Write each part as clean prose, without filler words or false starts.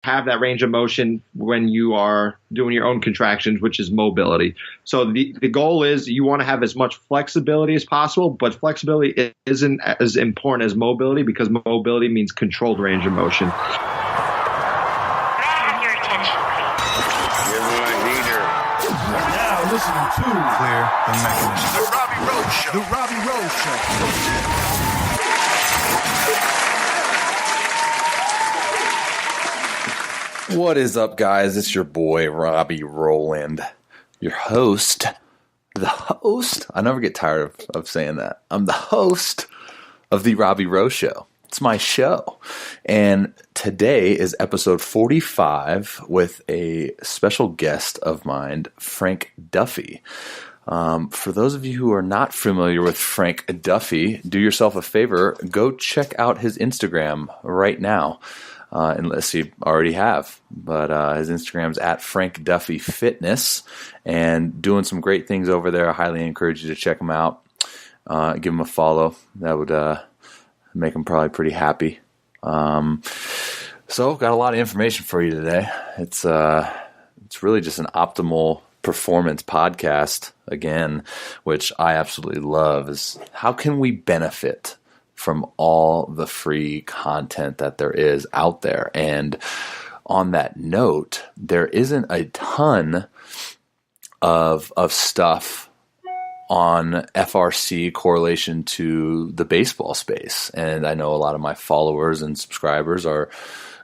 have that range of motion when you are doing your own contractions, which is mobility. So the goal is you want to have as much flexibility as possible, but flexibility isn't as important as mobility because mobility means controlled range of motion. May I have your attention, please? Give me a heater. Now listening to Clear the Mechanism. The Robby Row Show. The Robby Row Show. What is up, guys? It's your boy, Robby Rowland, your host. The host? I never get tired of saying that. I'm the host of the Robby Row Show. It's my show. And today is episode 45 with a special guest of mine, Frank Duffy. For those of you who are not familiar with Frank Duffy, do yourself a favor, go check out his Instagram right now. Unless you already have, but his Instagram's at Frank Duffy Fitness, and doing some great things over there. I highly encourage you to check him out. Give him a follow. That would make him probably pretty happy. So, got a lot of information for you today. It's really just an optimal performance podcast again, which I absolutely love. Is how can we benefit from all the free content that there is out there? And on that note, there isn't a ton of stuff on FRC correlation to the baseball space. And I know a lot of my followers and subscribers are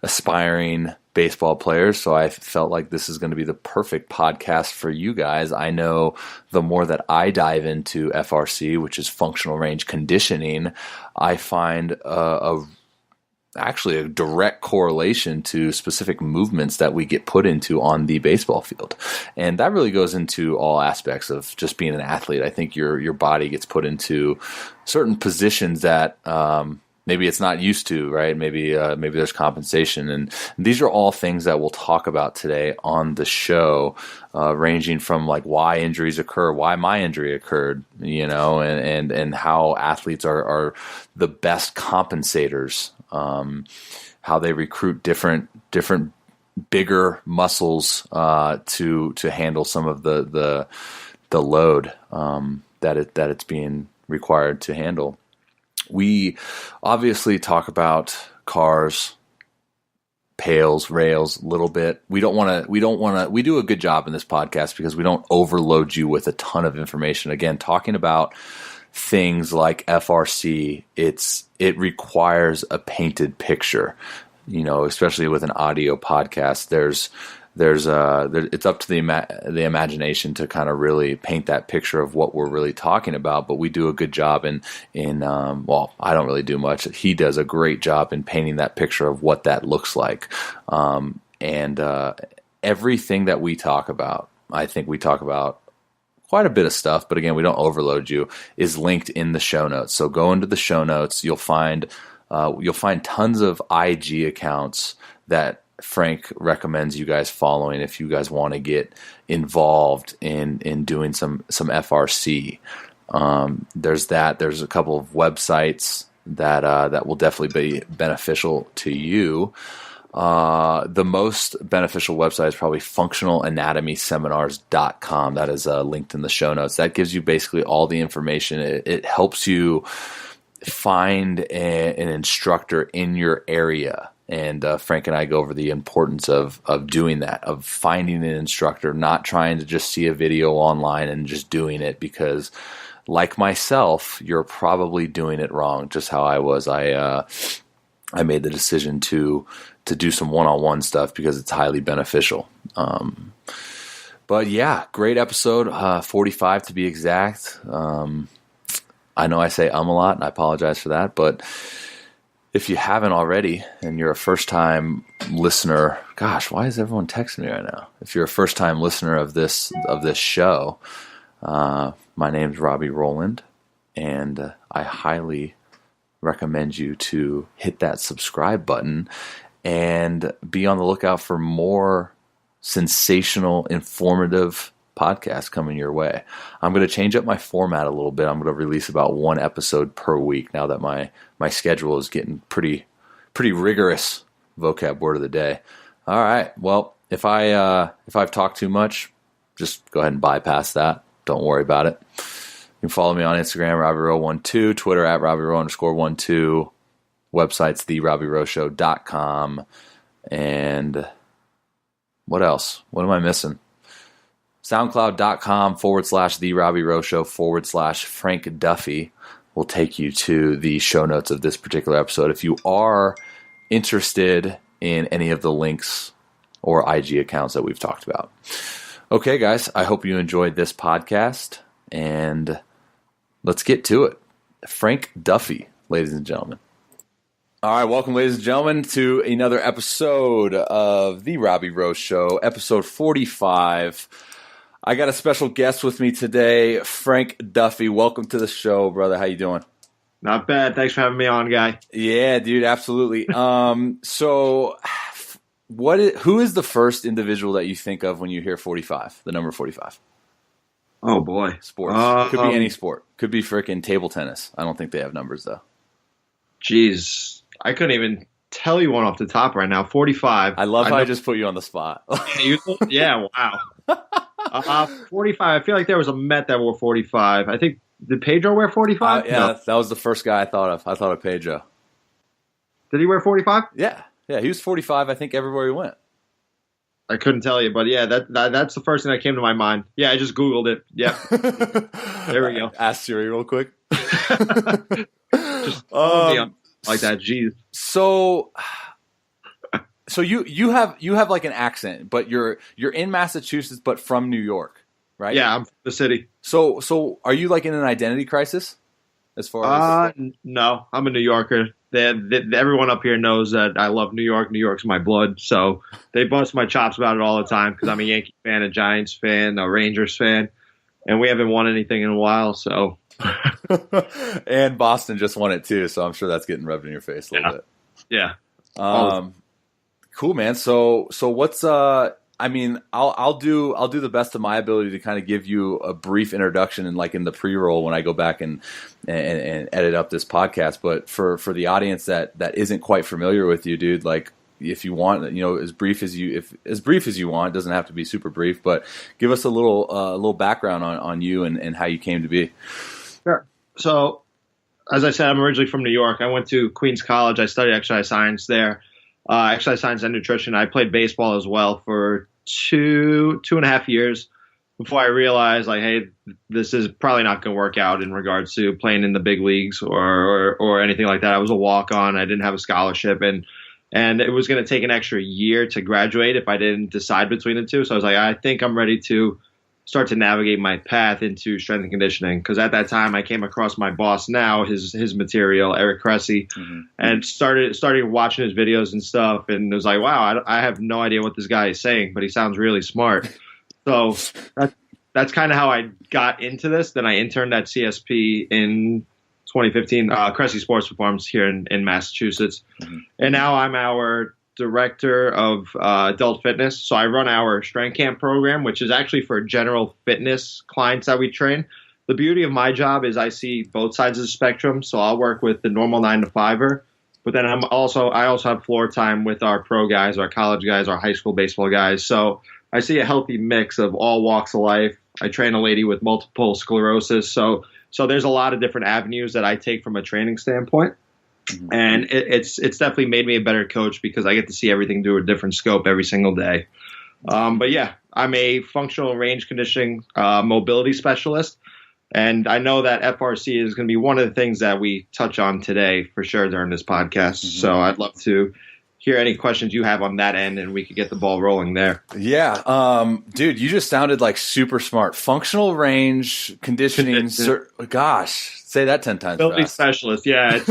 aspiring baseball players, so I felt like this is going to be the perfect podcast for you guys. I know the more that I dive into FRC, which is functional range conditioning, I find actually a direct correlation to specific movements that we get put into on the baseball field. And that really goes into all aspects of just being an athlete. I think your body gets put into certain positions that maybe it's not used to, right? Maybe there's compensation. And these are all things that we'll talk about today on the show, ranging from like why injuries occur, why my injury occurred, and how athletes are the best compensators, how they recruit different bigger muscles to handle some of the load that it's being required to handle. We obviously talk about cars, pails, rails a little bit. We do a good job in this podcast because we don't overload you with a ton of information. Again, talking about things like FRC, it requires a painted picture, especially with an audio podcast. It's up to the imagination to kind of really paint that picture of what we're really talking about. But we do a good job in I don't really do much. He does a great job in painting that picture of what that looks like. And everything that we talk about, I think we talk about quite a bit of stuff, but again, we don't overload you, is linked in the show notes. So go into the show notes. You'll find tons of IG accounts that Frank recommends you guys following if you guys want to get involved in doing some FRC. There's that. There's a couple of websites that will definitely be beneficial to you. The most beneficial website is probably functionalanatomyseminars.com. That is linked in the show notes. That gives you basically all the information. It helps you find an instructor in your area. And Frank and I go over the importance of doing that, of finding an instructor, not trying to just see a video online and just doing it, because like myself, you're probably doing it wrong, just how I was. I made the decision to do some one-on-one stuff because it's highly beneficial. But yeah, great episode, 45 to be exact. I know I say a lot, and I apologize for that, but if you haven't already and you're a first-time listener, gosh, why is everyone texting me right now? If you're a first-time listener of this show, my name's Robby Rowland, and I highly recommend you to hit that subscribe button and be on the lookout for more sensational, informative podcasts coming your way. I'm going to change up my format a little bit. I'm going to release about one episode per week now that my schedule is getting pretty rigorous, vocab word of the day. All right. Well, if I've talked too much, just go ahead and bypass that. Don't worry about it. You can follow me on Instagram, RobbyRow12, Twitter at RobbyRow_12, website's therobbyrowshow.com, and what else? What am I missing? SoundCloud.com/TheRobbyRowShow/ Frank Duffy will take you to the show notes of this particular episode if you are interested in any of the links or IG accounts that we've talked about. Okay, guys, I hope you enjoyed this podcast, and let's get to it. Frank Duffy, ladies and gentlemen. All right, welcome, ladies and gentlemen, to another episode of The Robby Row Show, episode 45. I got a special guest with me today, Frank Duffy. Welcome to the show, brother. How you doing? Not bad. Thanks for having me on, guy. Yeah, dude, absolutely. So who is the first individual that you think of when you hear 45, the number 45? Oh, boy. Sports. Could be any sport. Could be freaking table tennis. I don't think they have numbers, though. Jeez. I couldn't even tell you one off the top right now. 45. I love how I just put you on the spot. Yeah, wow. 45. I feel like there was a Met that wore 45. I think, did Pedro wear 45? Yeah, No. that was the first guy I thought of. I thought of Pedro. Did he wear 45? Yeah, he was 45, I think, everywhere he went. I couldn't tell you, but yeah, that's the first thing that came to my mind. Yeah, I just Googled it. Yeah. There we go. Ask Siri real quick. Just like that. Jeez. So you have like an accent, but you're in Massachusetts, but from New York, right? Yeah, I'm from the city. So are you like in an identity crisis? As far as no, I'm a New Yorker. Everyone up here knows that I love New York. New York's my blood, so they bust my chops about it all the time because I'm a Yankee fan, a Giants fan, a Rangers fan, and we haven't won anything in a while. So, and Boston just won it too, so I'm sure that's getting rubbed in your face a little bit. Yeah. Cool, man. So what's I mean, I'll do the best of my ability to kind of give you a brief introduction and like in the pre-roll when I go back and edit up this podcast. But for the audience that isn't quite familiar with you, dude, like if you want, as brief as you want, it doesn't have to be super brief, but give us a little background on you and how you came to be. Sure. So, as I said, I'm originally from New York. I went to Queens College. I studied exercise science there. Exercise science and nutrition. I played baseball as well for two and a half years before I realized, like, hey, this is probably not going to work out in regards to playing in the big leagues or anything like that. I was a walk-on. I didn't have a scholarship, and it was going to take an extra year to graduate if I didn't decide between the two. So I was like, I think I'm ready to start to navigate my path into strength and conditioning. Because at that time, I came across my boss now, his material, Eric Cressey, and started watching his videos and stuff. And it was like, wow, I have no idea what this guy is saying, but he sounds really smart. So that's kind of how I got into this. Then I interned at CSP in 2015, Cressey Sports Performance here in Massachusetts. And now I'm our director of adult fitness. So I run our strength camp program, which is actually for general fitness clients that we train. The beauty of my job is I see both sides of the spectrum. So I'll work with the normal 9-to-5er, but then I also have floor time with our pro guys, our college guys, our high school baseball guys. So I see a healthy mix of all walks of life. I train a lady with multiple sclerosis. So there's a lot of different avenues that I take from a training standpoint. And it's definitely made me a better coach because I get to see everything through a different scope every single day. But yeah, I'm a functional range conditioning mobility specialist. And I know that FRC is going to be one of the things that we touch on today for sure during this podcast. So I'd love to hear any questions you have on that end, and we could get the ball rolling there. Yeah. Dude, you just sounded like super smart. Functional range conditioning. Gosh, say that 10 times Mobility fast. Specialist. Yeah. It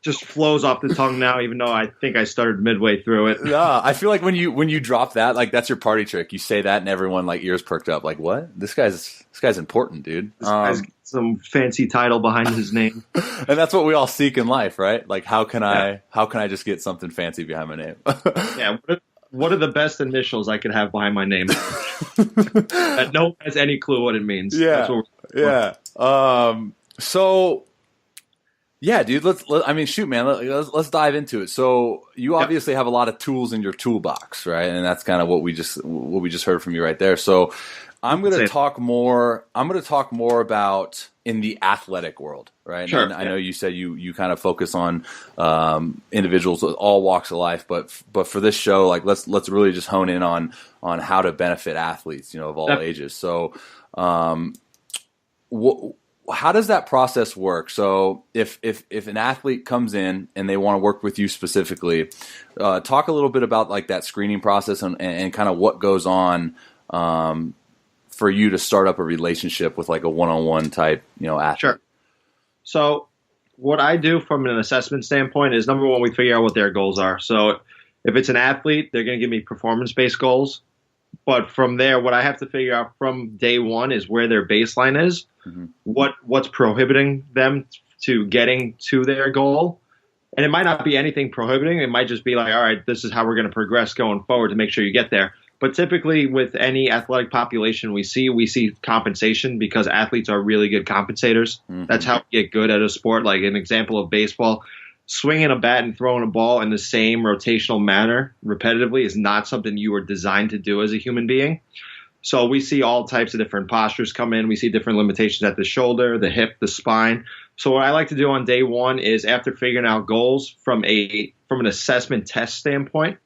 just flows off the tongue now, even though I think I started midway through it. Yeah. I feel like when you drop that, like that's your party trick. You say that and everyone like ears perked up. Like, what? This guy's important, dude. This guy's got some fancy title behind his name. And that's what we all seek in life, right? Like, how can I just get something fancy behind my name? Yeah. What are the best initials I could have behind my name? That no one has any clue what it means. Yeah. That's what we're So Yeah, dude. I mean, shoot, man. Let's dive into it. So you obviously have a lot of tools in your toolbox, right? And that's kind of what we just heard from you right there. So I'm going to talk more. I'm going to talk more about in the athletic world, right? Sure. And I know you said you kind of focus on individuals with all walks of life, but for this show, like let's really just hone in on how to benefit athletes, of all ages. So, how does that process work? So if an athlete comes in and they want to work with you specifically, talk a little bit about like that screening process and kind of what goes on for you to start up a relationship with like a one-on-one type, athlete. Sure. So what I do from an assessment standpoint is, number one, we figure out what their goals are. So if it's an athlete, they're going to give me performance-based goals. But from there, what I have to figure out from day one is where their baseline is, what's prohibiting them to getting to their goal. And it might not be anything prohibiting. It might just be like, all right, this is how we're going to progress going forward to make sure you get there. But typically with any athletic population we see compensation, because athletes are really good compensators. That's how we get good at a sport. Like an example of baseball, swinging a bat and throwing a ball in the same rotational manner repetitively is not something you were designed to do as a human being. So we see all types of different postures come in. We see different limitations at the shoulder, the hip, the spine. So what I like to do on day one is, after figuring out goals from an assessment test standpoint,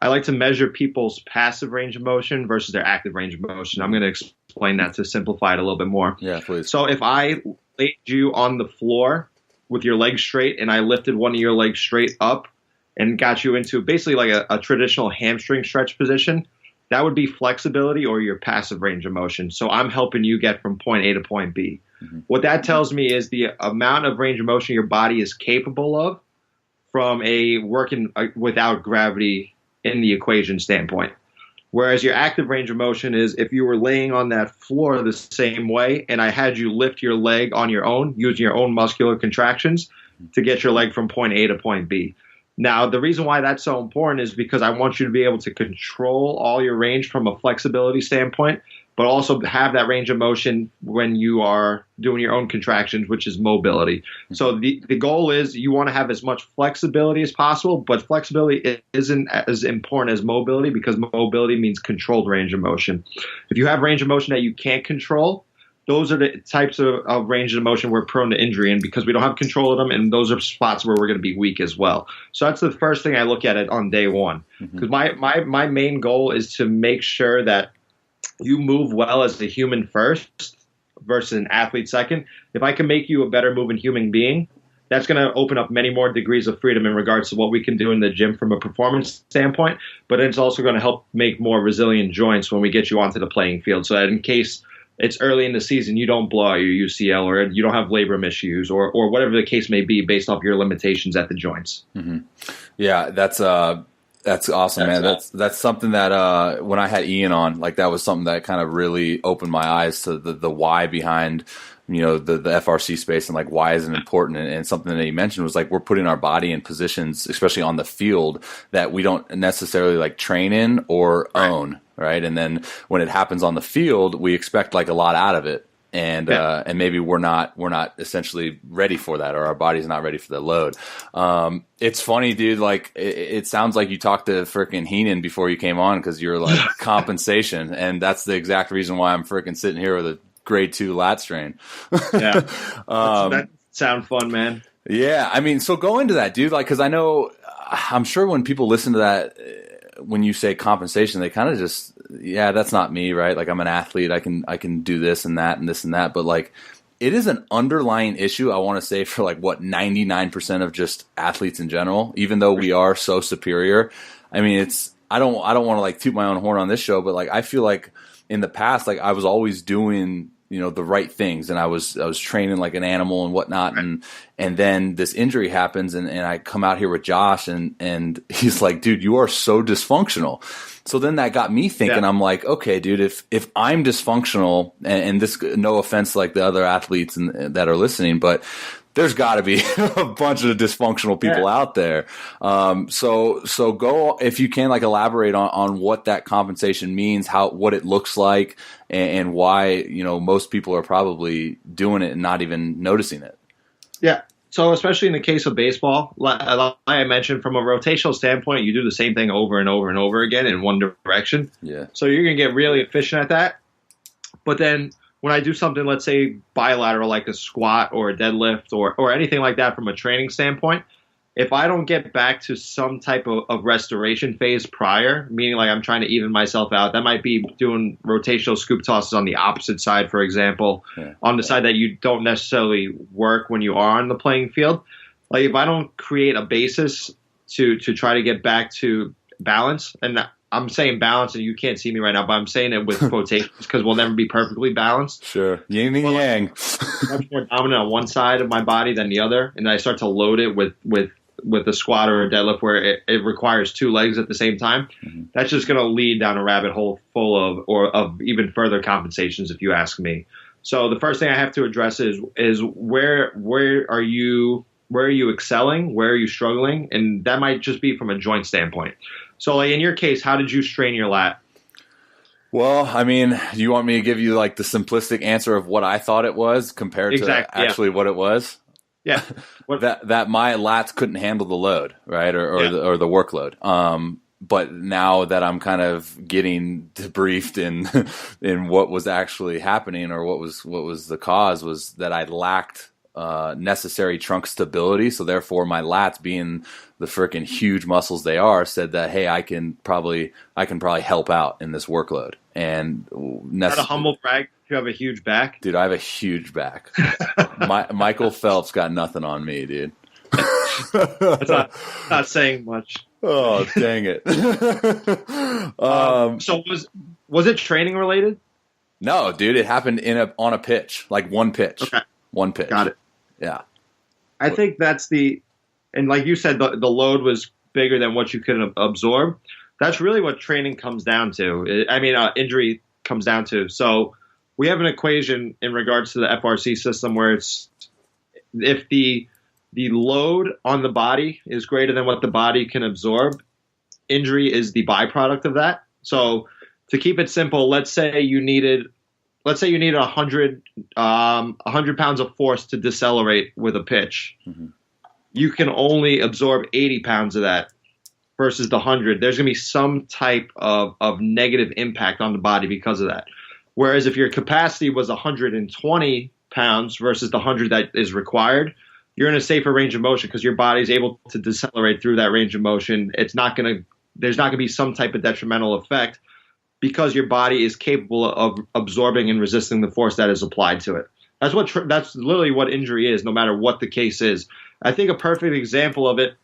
I like to measure people's passive range of motion versus their active range of motion. I'm going to explain that to simplify it a little bit more. Yeah, please. So if I laid you on the floor with your legs straight and I lifted one of your legs straight up and got you into basically like a traditional hamstring stretch position, that would be flexibility or your passive range of motion. So I'm helping you get from point A to point B. What that tells me is the amount of range of motion your body is capable of from a working without gravity in the equation standpoint. Whereas your active range of motion is if you were laying on that floor the same way and I had you lift your leg on your own, using your own muscular contractions to get your leg from point A to point B. Now, the reason why that's so important is because I want you to be able to control all your range from a flexibility standpoint, but also have that range of motion when you are doing your own contractions, which is mobility. So the goal is you want to have as much flexibility as possible, but flexibility isn't as important as mobility, because mobility means controlled range of motion. If you have range of motion that you can't control, those are the types of range of motion we're prone to injury in, because we don't have control of them, and those are spots where we're going to be weak as well. So that's the first thing I look at it on day one, because my main goal is to make sure that you move well as a human first versus an athlete second. If I can make you a better moving human being, that's going to open up many more degrees of freedom in regards to what we can do in the gym from a performance standpoint, but it's also going to help make more resilient joints when we get you onto the playing field, so that in case it's early in the season, you don't blow out your UCL or you don't have labrum issues or whatever the case may be based off your limitations at the joints. Yeah, that's awesome, man. That's something that when I had Ian on, like that was something that kind of really opened my eyes to the why behind the FRC space, and like why is it important, and something that he mentioned was like we're putting our body in positions, especially on the field, that we don't necessarily like train in or own, right? And then when it happens on the field, we expect like a lot out of it. And maybe we're not essentially ready for that, or our body's not ready for the load. It's funny, dude. Like it sounds like you talked to frickin' Heenan before you came on, because you're like compensation, and that's the exact reason why I'm frickin' sitting here with a grade 2 lat strain. Yeah, that sound fun, man. Yeah, I mean, so go into that, dude. Like, because I'm sure when people listen to that, when you say compensation, they kind of just, yeah, that's not me, right? Like I'm an athlete, I can do this and that and this and that, but like it is an underlying issue, I want to say, for like 99% of just athletes in general, even though we are so superior. I mean, I don't want to like toot my own horn on this show, but like I feel like in the past, like I was always doing the right things, and I was training like an animal and whatnot, and then this injury happens, and I come out here with Josh, and he's like, dude, you are so dysfunctional. So then that got me thinking, I'm like, okay, dude, if I'm dysfunctional, and this, no offense like the other athletes that are listening, but there's got to be a bunch of dysfunctional people out there. So go, if you can, like elaborate on what that compensation means, what it looks like, and why most people are probably doing it and not even noticing it. Yeah. So especially in the case of baseball, like I mentioned, from a rotational standpoint, you do the same thing over and over and over again in one direction. Yeah. So you're going to get really efficient at that. But then when I do something, let's say bilateral, like a squat or a deadlift or anything like that from a training standpoint, if I don't get back to some type of restoration phase prior, meaning like I'm trying to even myself out, that might be doing rotational scoop tosses on the opposite side, for example, on the side that you don't necessarily work when you are on the playing field. Like if I don't create a basis to try to get back to balance, and I'm saying balance, and you can't see me right now, but I'm saying it with quotations because we'll never be perfectly balanced. Sure. Yin and yang. Much more dominant on one side of my body than the other, and I start to load it with a squat or a deadlift where it requires two legs at the same time. That's just going to lead down a rabbit hole full of even further compensations, if you ask me. So the first thing I have to address is where are you excelling? Where are you struggling? And that might just be from a joint standpoint. So like in your case, how did you strain your lat? Well, I mean, do you want me to give you like the simplistic answer of what I thought it was compared to actually what it was? Yeah. that my lats couldn't handle the load, right? Or the workload. But now that I'm kind of getting debriefed in what was actually happening or what was the cause was that I lacked necessary trunk stability. So therefore my lats, being the freaking huge muscles they are, said that, hey, I can probably help out in this workload. And not a humble brag. You have a huge back, dude. I have a huge back. Michael Phelps got nothing on me, dude. That's not saying much. Oh, dang it. So was it training related? No, dude. It happened on a pitch, like one pitch. Okay. One pitch. Got it. Yeah. I think that's and like you said, the load was bigger than what you could absorb. That's really what training comes down to. Injury comes down to. So we have an equation in regards to the FRC system where it's if the load on the body is greater than what the body can absorb, injury is the byproduct of that. So to keep it simple, let's say you needed 100 pounds of force to decelerate with a pitch. Mm-hmm. You can only absorb 80 pounds of that versus the 100. There's going to be some type of negative impact on the body because of that. Whereas if your capacity was 120 pounds versus the 100 that is required, you're in a safer range of motion because your body is able to decelerate through that range of motion. There's not going to be some type of detrimental effect because your body is capable of absorbing and resisting the force that is applied to it. That's literally what injury is, no matter what the case is. I think a perfect example of it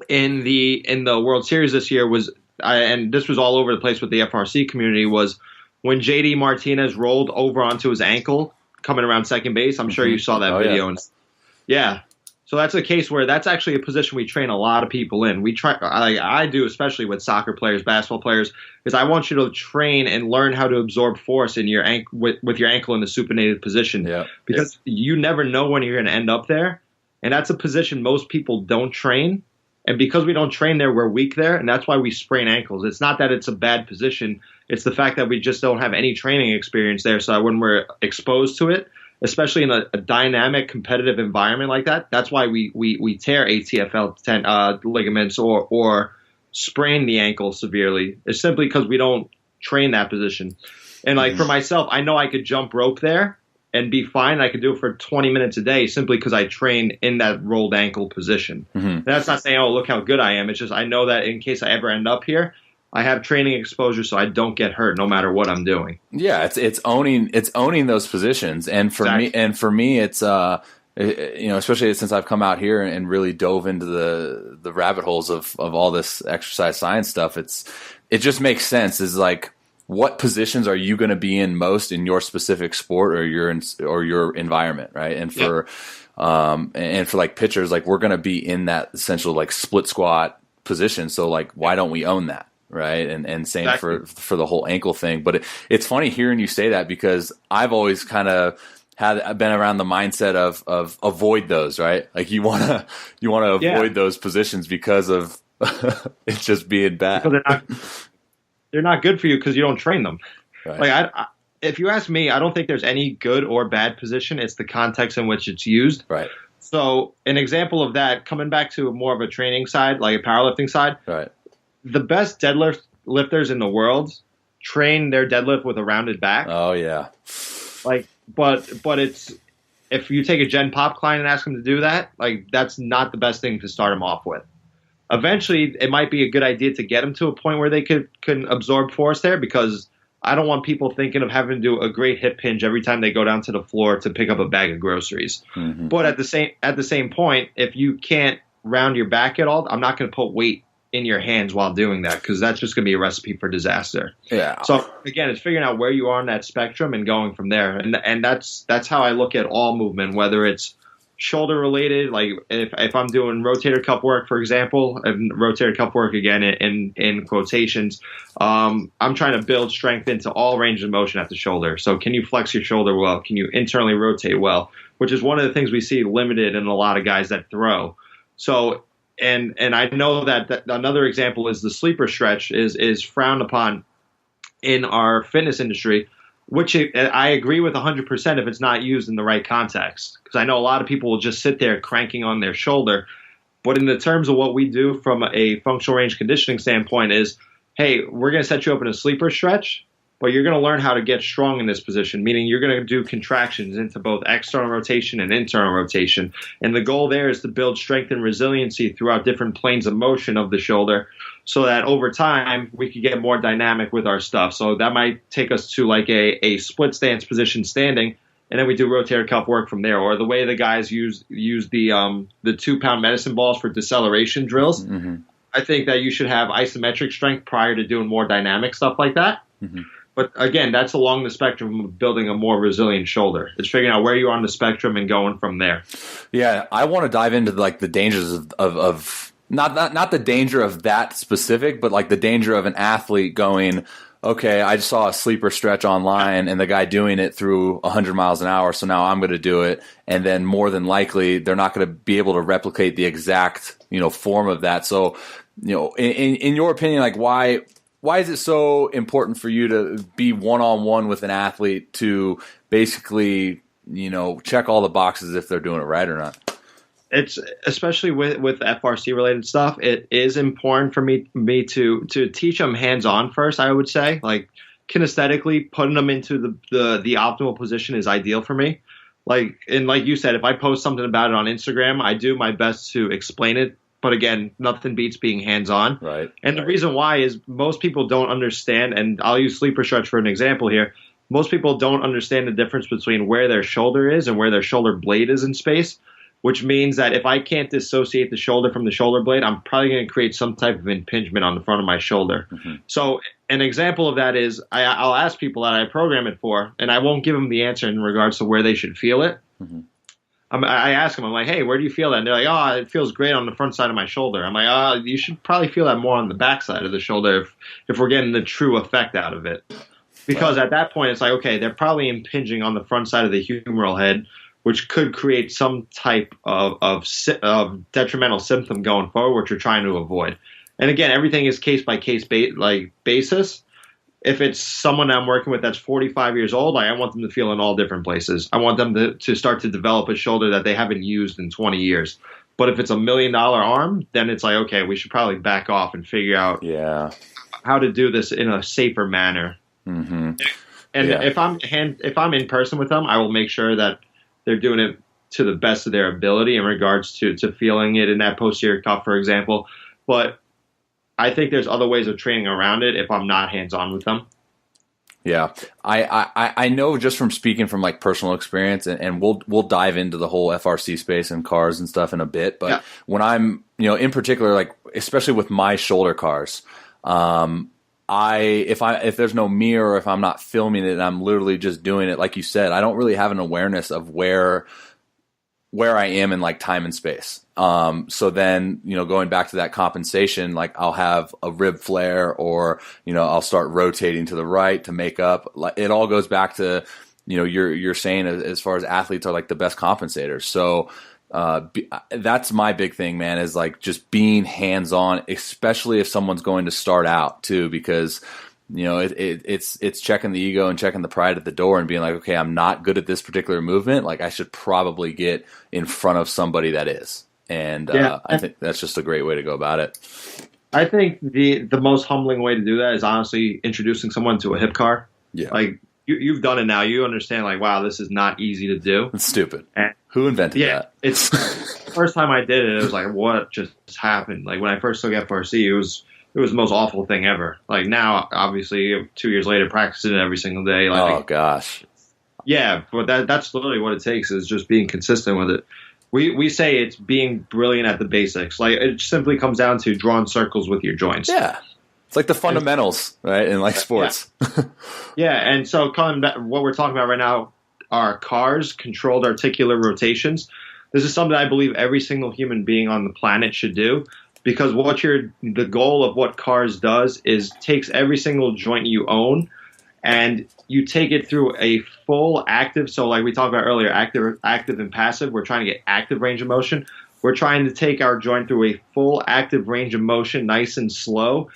in the World Series this year was, and this was all over the place with the FRC community, was when JD Martinez rolled over onto his ankle coming around second base. I'm sure you saw that video. Yeah. So that's a case where that's actually a position we train a lot of people in. We try, I do, especially with soccer players, basketball players, is I want you to train and learn how to absorb force in your with your ankle in the supinated position. Yeah. Because you never know when you're going to end up there. And that's a position most people don't train. And because we don't train there, we're weak there. And that's why we sprain ankles. It's not that it's a bad position. It's the fact that we just don't have any training experience there. So when we're exposed to it, especially in a dynamic, competitive environment like that, that's why we tear ATFL ligaments or sprain the ankle severely. It's simply because we don't train that position. And like for myself, I know I could jump rope there and be fine. I could do it for 20 minutes a day simply because I train in that rolled ankle position. Mm-hmm. And that's not saying, oh, look how good I am. It's just I know that in case I ever end up here, I have training exposure so I don't get hurt no matter what I'm doing. Yeah, it's owning those positions. And for me it's especially since I've come out here and really dove into the rabbit holes of all this exercise science stuff, it just makes sense. Is like, what positions are you going to be in most in your specific sport or your environment, right? And for like pitchers, like we're going to be in that essential like split squat position. So like, why don't we own that, right? And same exactly. for the whole ankle thing. But it's funny hearing you say that because I've always kind of been around the mindset of avoid those, right? Like you want to avoid those positions because of it just being bad. Because they're not good for you because you don't train them. Right. Like if you ask me, I don't think there's any good or bad position. It's the context in which it's used. Right. So an example of that, coming back to more of a training side, like a powerlifting side, Right. the best deadlift lifters in the world train their deadlift with a rounded back. Oh yeah. Like, but it's, if you take a Gen Pop client and ask them to do that, like that's not the best thing to start them off with. Eventually, it might be a good idea to get them to a point where they can absorb force there, because I don't want people thinking of having to do a great hip hinge every time they go down to the floor to pick up a bag of groceries. Mm-hmm. But at the same point, if you can't round your back at all, I'm not going to put weight in your hands while doing that, because that's just going to be a recipe for disaster. Yeah. So again, it's figuring out where you are on that spectrum and going from there. And that's how I look at all movement, whether it's shoulder related, like if I'm doing rotator cuff work, for example, and rotator cuff work again in quotations, I'm trying to build strength into all range of motion at the shoulder. So can you flex your shoulder well? Can you internally rotate well? Which is one of the things we see limited in a lot of guys that throw. So and I know that another example is the sleeper stretch is frowned upon in our fitness industry, which I agree with 100% if it's not used in the right context. Because I know a lot of people will just sit there cranking on their shoulder. But in the terms of what we do from a functional range conditioning standpoint is, hey, we're going to set you up in a sleeper stretch, but you're going to learn how to get strong in this position, meaning you're going to do contractions into both external rotation and internal rotation. And the goal there is to build strength and resiliency throughout different planes of motion of the shoulder, so that over time we can get more dynamic with our stuff. So that might take us to like a split stance position standing, and then we do rotator cuff work from there. Or the way the guys use the 2-pound medicine balls for deceleration drills. Mm-hmm. I think that you should have isometric strength prior to doing more dynamic stuff like that. Mm-hmm. But again, that's along the spectrum of building a more resilient shoulder. It's figuring out where you are on the spectrum and going from there. Yeah, I want to dive into like the dangers of not the danger of that specific, but like the danger of an athlete going, okay, I just saw a sleeper stretch online and the guy doing it through 100 miles an hour, so now I'm going to do it. And then more than likely, they're not going to be able to replicate the exact, form of that. So, in your opinion, like why is it so important for you to be one-on-one with an athlete to basically, check all the boxes if they're doing it right or not? It's especially with FRC related stuff. It is important for me to teach them hands-on first. I would say, like kinesthetically, putting them into the optimal position is ideal for me. Like you said, if I post something about it on Instagram, I do my best to explain it. But again, nothing beats being hands-on. Right. And the reason why is most people don't understand, and I'll use sleeper stretch for an example here. Most people don't understand the difference between where their shoulder is and where their shoulder blade is in space, which means that if I can't dissociate the shoulder from the shoulder blade, I'm probably going to create some type of impingement on the front of my shoulder. Mm-hmm. So an example of that is I'll ask people that I program it for, and I won't give them the answer in regards to where they should feel it. Mm-hmm. I ask them, I'm like, hey, where do you feel that? And they're like, oh, it feels great on the front side of my shoulder. I'm like, oh, you should probably feel that more on the back side of the shoulder if we're getting the true effect out of it. Because at that point, it's like, okay, they're probably impinging on the front side of the humeral head, which could create some type of detrimental symptom going forward, which you're trying to avoid. And again, everything is case-by-case basis. If it's someone I'm working with that's 45 years old, I want them to feel in all different places. I want them to start to develop a shoulder that they haven't used in 20 years. But if it's $1 million arm, then it's like, okay, we should probably back off and figure out how to do this in a safer manner. Mm-hmm. And if I'm in person with them, I will make sure that they're doing it to the best of their ability in regards to feeling it in that posterior cuff, for example. But I think there's other ways of training around it if I'm not hands-on with them. Yeah, I know just from speaking from like personal experience, and we'll dive into the whole FRC space and cars and stuff in a bit. But when I'm, in particular, like especially with my shoulder cars, if there's no mirror, or if I'm not filming it and I'm literally just doing it, like you said, I don't really have an awareness of where I am in like time and space. So then, going back to that compensation, like I'll have a rib flare, or, I'll start rotating to the right to make up. Like it all goes back to, you're saying as far as athletes are like the best compensators. So, that's my big thing, man, is like just being hands-on, especially if someone's going to start out too, because It's checking the ego and checking the pride at the door and being like, okay, I'm not good at this particular movement. Like I should probably get in front of somebody that is. And I think that's just a great way to go about it. I think the most humbling way to do that is honestly introducing someone to a hip car. Yeah. Like you've done it now. You understand like, wow, this is not easy to do. It's stupid. And, who invented that? It's the first time I did it was like, what just happened? Like when I first took FRC, it was the most awful thing ever. Like now, obviously 2 years later, practicing it every single day. Like, oh gosh. Yeah. But that's literally what it takes is just being consistent with it. We say it's being brilliant at the basics. Like it simply comes down to drawing circles with your joints. Yeah. It's like the fundamentals, right? In like sports. Yeah. And so coming back, what we're talking about right now are CARs, controlled articular rotations. This is something I believe every single human being on the planet should do because the goal of what CARs does is takes every single joint you own and you take it through a full active. So like we talked about earlier, active and passive. We're trying to get active range of motion. We're trying to take our joint through a full active range of motion, nice and slow,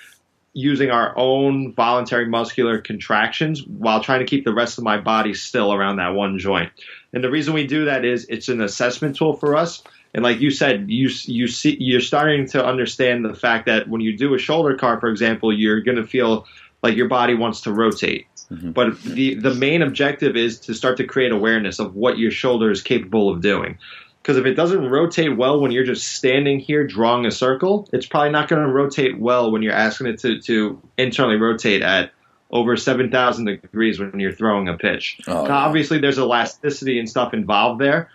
using our own voluntary muscular contractions while trying to keep the rest of my body still around that one joint. And the reason we do that is it's an assessment tool for us. And like you said, you're starting to understand the fact that when you do a shoulder CAR, for example, you're going to feel like your body wants to rotate. Mm-hmm. But the main objective is to start to create awareness of what your shoulder is capable of doing. Because if it doesn't rotate well when you're just standing here drawing a circle, it's probably not going to rotate well when you're asking it to internally rotate at over 7,000 degrees when you're throwing a pitch. Now, obviously, there's elasticity and stuff involved there.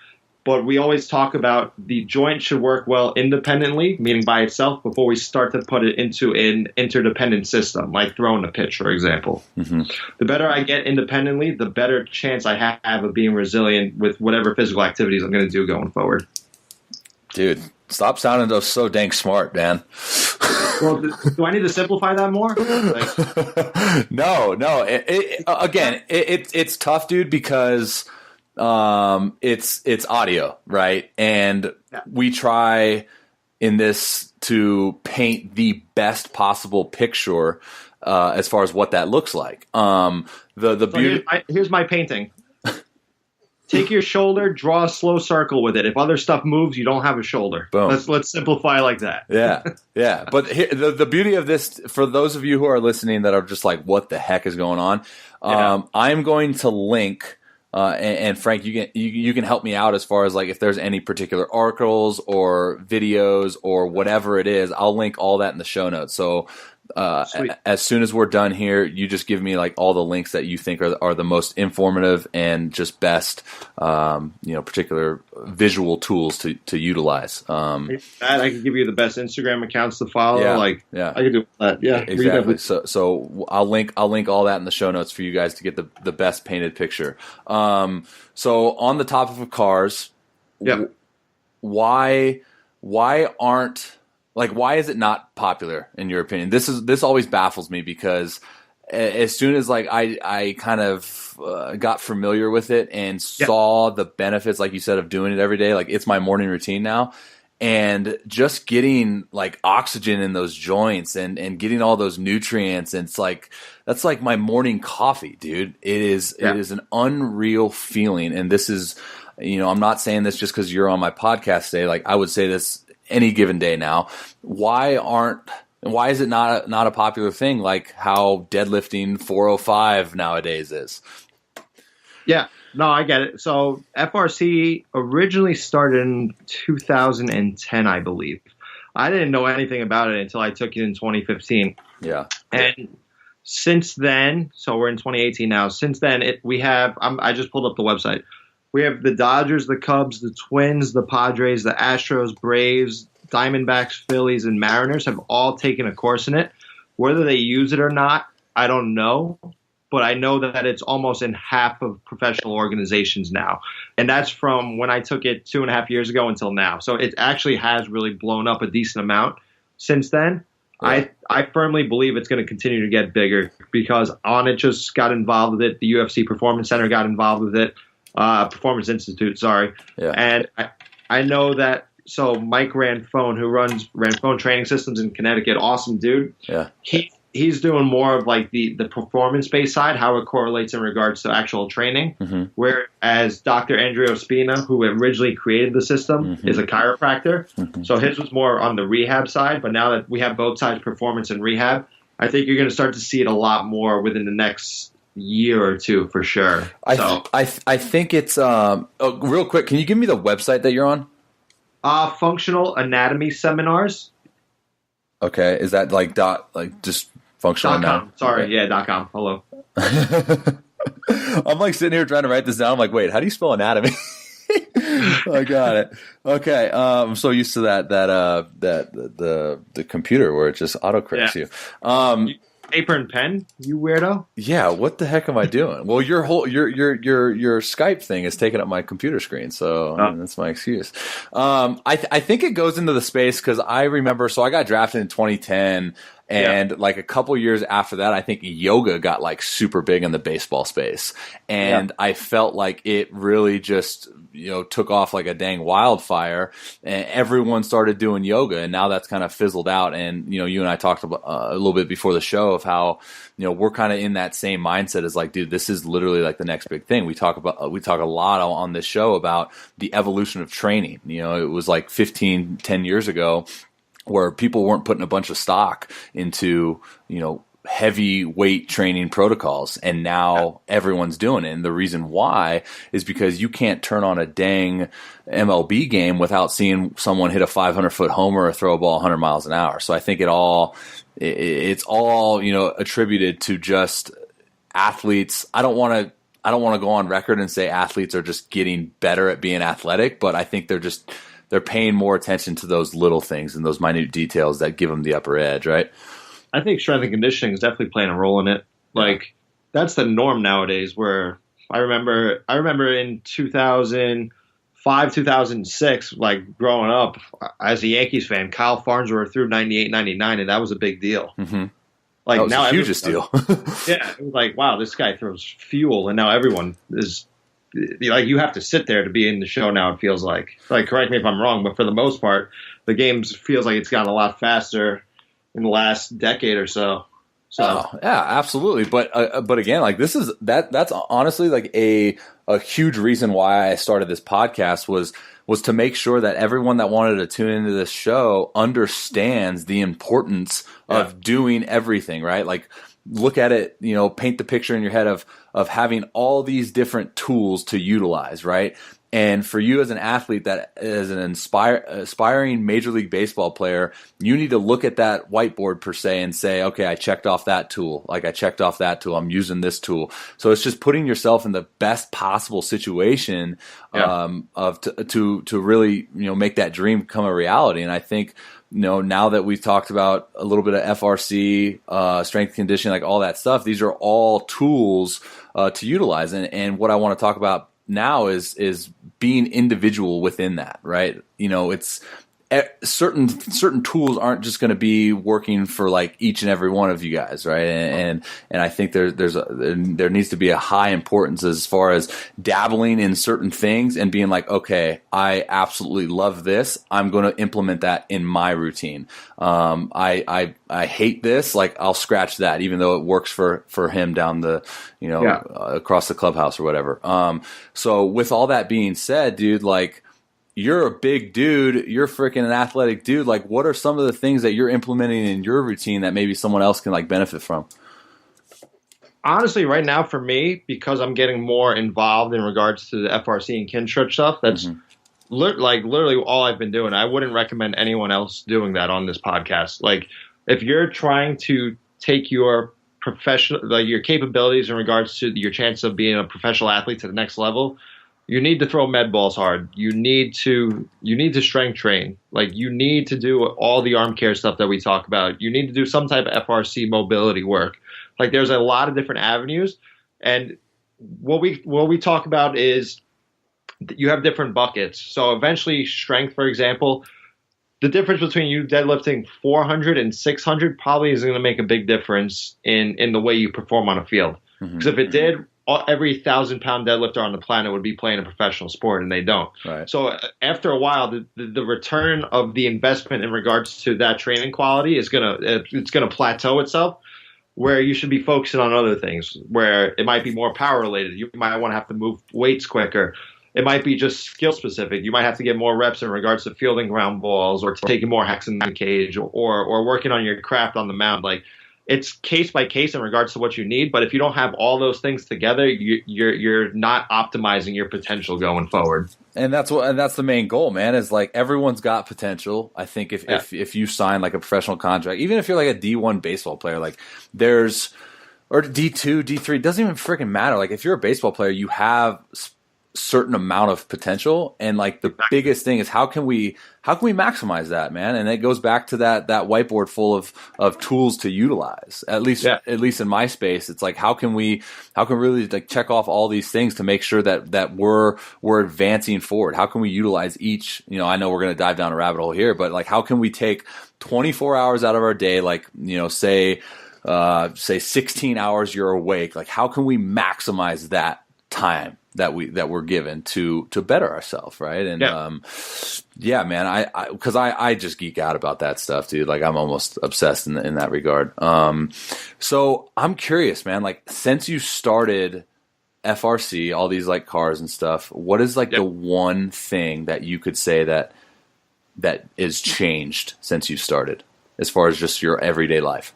But we always talk about the joint should work well independently, meaning by itself, before we start to put it into an interdependent system, like throwing a pitch, for example. Mm-hmm. The better I get independently, the better chance I have of being resilient with whatever physical activities I'm going to do going forward. Dude, stop sounding so dang smart, man. Well, do I need to simplify that more? Like, No. It's tough, dude, because it's audio, right? And we try in this to paint the best possible picture as far as what that looks like. The beauty. Here's my painting. Take your shoulder, draw a slow circle with it. If other stuff moves, you don't have a shoulder. Boom. Let's simplify like that. Yeah. But here, the beauty of this, for those of you who are listening that are just like, what the heck is going on? I'm going to link. And Frank, you can help me out as far as like if there's any particular articles or videos or whatever it is, I'll link all that in the show notes. So as soon as we're done here, you just give me like all the links that you think are the most informative and just best, particular visual tools to utilize. I can give you the best Instagram accounts to follow. I can do that. Yeah, exactly. So I'll link all that in the show notes for you guys to get the best painted picture. So on the topic of cars, why is it not popular in your opinion? This always baffles me because as soon as like I kind of got familiar with it and saw the benefits, like you said, of doing it every day, like it's my morning routine now, and just getting like oxygen in those joints and getting all those nutrients, and it's like that's like my morning coffee, dude. It is an unreal feeling, and this is, I'm not saying this just because you're on my podcast today. Like I would say this any given day now. Why is it not a popular thing like how deadlifting 405 nowadays is? Yeah, no, I get it. So FRC originally started in 2010, I believe. I didn't know anything about it until I took it in 2015. Yeah. And since then, so we're in 2018 now. Since then, I just pulled up the website. We have the Dodgers, the Cubs, the Twins, the Padres, the Astros, Braves, Diamondbacks, Phillies, and Mariners have all taken a course in it. Whether they use it or not, I don't know. But I know that it's almost in half of professional organizations now. And that's from when I took it 2.5 years ago until now. So it actually has really blown up a decent amount since then. Yeah. I firmly believe it's going to continue to get bigger because Onnit just got involved with it. The UFC Performance Center got involved with it. Performance Institute, sorry. Yeah. And I know that, so Mike Ranfone, who runs Ranfone Training Systems in Connecticut, awesome dude. Yeah. he's doing more of like the performance based side, how it correlates in regards to actual training. Whereas Dr. Andrea Spina, who originally created the system, is a chiropractor. So his was more on the rehab side. But now that we have both sides, performance and rehab, I think you're going to start to see it a lot more within the next year or two for sure. I think it's real quick. Can you give me the website that you're on? Functional Anatomy Seminars. Okay, is that just functional .com. Sorry, yeah, .com. Hello. I'm like sitting here trying to write this down. I'm like, wait, how do you spell anatomy? I got it. Okay, I'm so used to that the computer where it just autocorrects you. Paper and pen, you weirdo. Yeah, what the heck am I doing? Well, your Skype thing is taking up my computer screen, so I mean, that's my excuse. I think it goes into the space because I remember. So I got drafted in 2010. And like a couple years after that, I think yoga got like super big in the baseball space. And I felt like it really just, took off like a dang wildfire, and everyone started doing yoga. And now that's kind of fizzled out. And, you and I talked about a little bit before the show of how, we're kind of in that same mindset as like, dude, this is literally like the next big thing. We talk a lot on this show about the evolution of training. It was like 10 years ago, where people weren't putting a bunch of stock into, heavy weight training protocols. And now everyone's doing it. And the reason why is because you can't turn on a dang MLB game without seeing someone hit a 500-foot homer or throw a ball 100 miles an hour. So I think it's all, attributed to just athletes. I don't want to go on record and say athletes are just getting better at being athletic, but I think they're paying more attention to those little things and those minute details that give them the upper edge, right? I think strength and conditioning is definitely playing a role in it. Like that's the norm nowadays. Where I remember in 2005, 2006, like growing up as a Yankees fan, Kyle Farnsworth threw 98, 99, and that was a big deal. Like that was now, the hugest deal. Yeah, it was like, wow, this guy throws fuel, and now everyone is. Like you have to sit there to be in the show now. It feels like correct me if I'm wrong, but for the most part, the game feels like it's gotten a lot faster in the last decade or so. So yeah, absolutely. But again, like that's honestly like a huge reason why I started this podcast was to make sure that everyone that wanted to tune into this show understands the importance of doing everything right. Like look at it, paint the picture in your head of having all these different tools to utilize, right? And for you as an athlete that is an aspiring Major League Baseball player, you need to look at that whiteboard per se and say, okay, I checked off that tool. Like I checked off that tool. I'm using this tool. So it's just putting yourself in the best possible situation to really, make that dream come a reality. And I think, now that we've talked about a little bit of FRC, strength conditioning, like all that stuff, these are all tools to utilize. And what I want to talk about now is being individual within that, right? It's certain tools aren't just going to be working for like each and every one of you guys, right? And I think there needs to be a high importance as far as dabbling in certain things and being like, okay, I absolutely love this. I'm going to implement that in my routine. I hate this. Like I'll scratch that, even though it works for him down the, across the clubhouse or whatever. So with all that being said, dude, like, you're a big dude. You're freaking an athletic dude. Like, what are some of the things that you're implementing in your routine that maybe someone else can like benefit from? Honestly, right now for me, because I'm getting more involved in regards to the FRC and Kinstretch stuff, that's literally all I've been doing. I wouldn't recommend anyone else doing that on this podcast. Like, if you're trying to take your professional, like your capabilities in regards to your chance of being a professional athlete to the next level, you need to throw med balls hard. You need to strength train. Like you need to do all the arm care stuff that we talk about. You need to do some type of FRC mobility work. Like there's a lot of different avenues. And what we talk about is you have different buckets. So eventually strength, for example, the difference between you deadlifting 400 and 600 probably is going to make a big difference in the way you perform on a field. Because if it did, every 1,000-pound deadlifter on the planet would be playing a professional sport, and they don't. Right. So after a while, the return of the investment in regards to that training quality is gonna plateau itself. where you should be focusing on other things, where it might be more power related. You might want to have to move weights quicker. It might be just skill specific. You might have to get more reps in regards to fielding ground balls or taking more hacks in the cage or working on your craft on the mound. Like, it's case by case in regards to what you need. But if you don't have all those things together, you're not optimizing your potential going forward. And that's the main goal, man, is like everyone's got potential. I think if you sign like a professional contract, even if you're like a D1 baseball player, like or D2, D3, it doesn't even freaking matter. Like, if you're a baseball player, you have certain amount of potential, and like the biggest thing is how can we maximize that, man? And it goes back to that whiteboard full of tools to utilize. At least in my space, it's like how can we really like check off all these things to make sure that we're advancing forward? How can we utilize each? I know we're going to dive down a rabbit hole here, but like how can we take 24 hours out of our day, like say 16 hours you're awake, like how can we maximize that time that we're given to better ourselves, right? And man, I just geek out about that stuff, dude. Like, I'm almost obsessed in that regard. So I'm curious, man, like, since you started FRC, all these like cars and stuff, what is like the one thing that you could say that is changed since you started, as far as just your everyday life?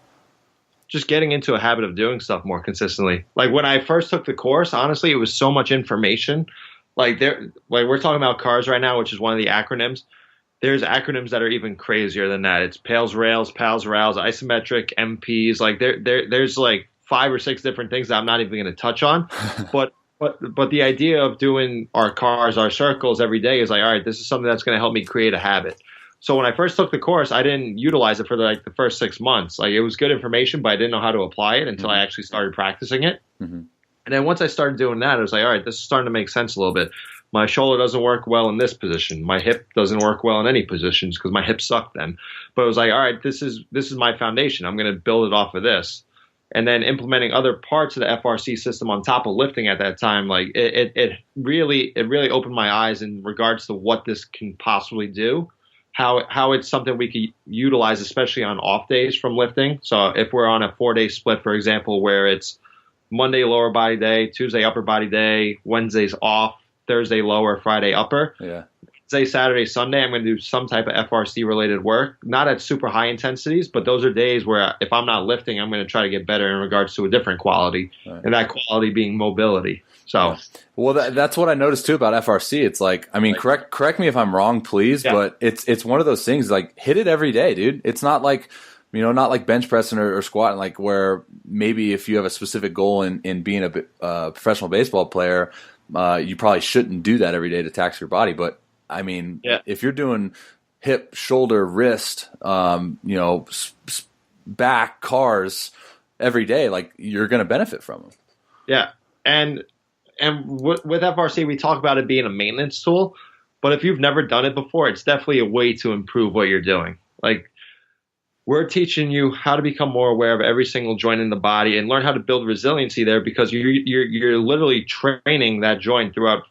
Just getting into a habit of doing stuff more consistently. Like, when I first took the course, honestly, it was so much information. Like, we're talking about CARS right now, which is one of the acronyms. There's acronyms that are even crazier than that. It's PALS, rails, PALS, RALs, isometric, MPs. Like, there's like 5 or 6 different things that I'm not even going to touch on. But the idea of doing our CARS, our circles every day is like, all right, this is something that's going to help me create a habit. So when I first took the course, I didn't utilize it for the first 6 months. Like, it was good information, but I didn't know how to apply it until I actually started practicing it. Mm-hmm. And then once I started doing that, I was like, all right, this is starting to make sense a little bit. My shoulder doesn't work well in this position. My hip doesn't work well in any positions because my hip sucked then. But it was like, all right, this is my foundation. I'm going to build it off of this. And then implementing other parts of the FRC system on top of lifting at that time, like it really opened my eyes in regards to what this can possibly do. How it's something we could utilize, especially on off days from lifting. So if we're on a 4-day split, for example, where it's Monday lower body day, Tuesday upper body day, Wednesday's off, Thursday lower, Friday upper. Yeah. Say Saturday, Sunday, I'm going to do some type of FRC related work, not at super high intensities, but those are days where if I'm not lifting, I'm going to try to get better in regards to a different quality, and that quality being mobility. So, well, that's what I noticed too about FRC. It's like, I mean, correct me if I'm wrong, please, but it's one of those things, like, hit it every day, dude. It's not like, not like bench pressing or squatting, like where maybe if you have a specific goal in being a professional baseball player, you probably shouldn't do that every day to tax your body. But I mean, if you're doing hip, shoulder, wrist, back, CARS every day, like, you're going to benefit from them. Yeah. And with FRC, we talk about it being a maintenance tool, but if you've never done it before, it's definitely a way to improve what you're doing. Like, we're teaching you how to become more aware of every single joint in the body and learn how to build resiliency there, because you're literally training that joint throughout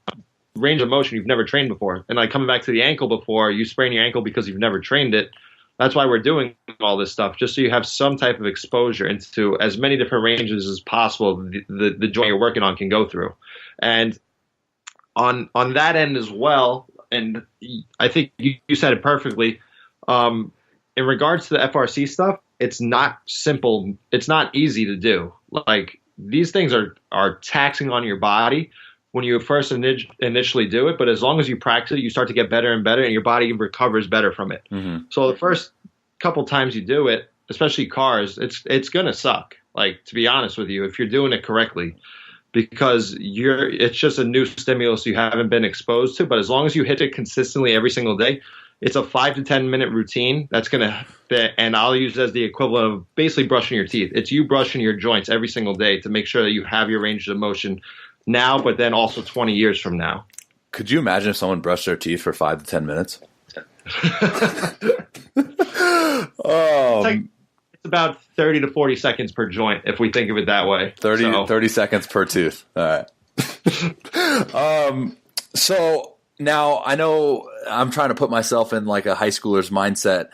range of motion you've never trained before. And like coming back to the ankle before, you sprain your ankle because you've never trained it. That's why we're doing all this stuff, just so you have some type of exposure into as many different ranges as possible the joint you're working on can go through. And on that end as well, and I think you said it perfectly, in regards to the FRC stuff, it's not simple. It's not easy to do. Like, these things are taxing on your body when you first initially do it, but as long as you practice it, you start to get better and better, and your body recovers better from it. Mm-hmm. So the first couple times you do it, especially CARS, it's gonna suck. Like, to be honest with you, if you're doing it correctly, because it's just a new stimulus you haven't been exposed to. But as long as you hit it consistently every single day, it's a 5 to 10 minute routine that's gonna fit, and I'll use it as the equivalent of basically brushing your teeth. It's you brushing your joints every single day to make sure that you have your range of motion now, but then also 20 years from now. Could you imagine if someone brushed their teeth for 5 to 10 minutes? It's about 30 to 40 seconds per joint, if we think of it that way. 30 seconds per tooth. All right. So now I know I'm trying to put myself in like a high schooler's mindset.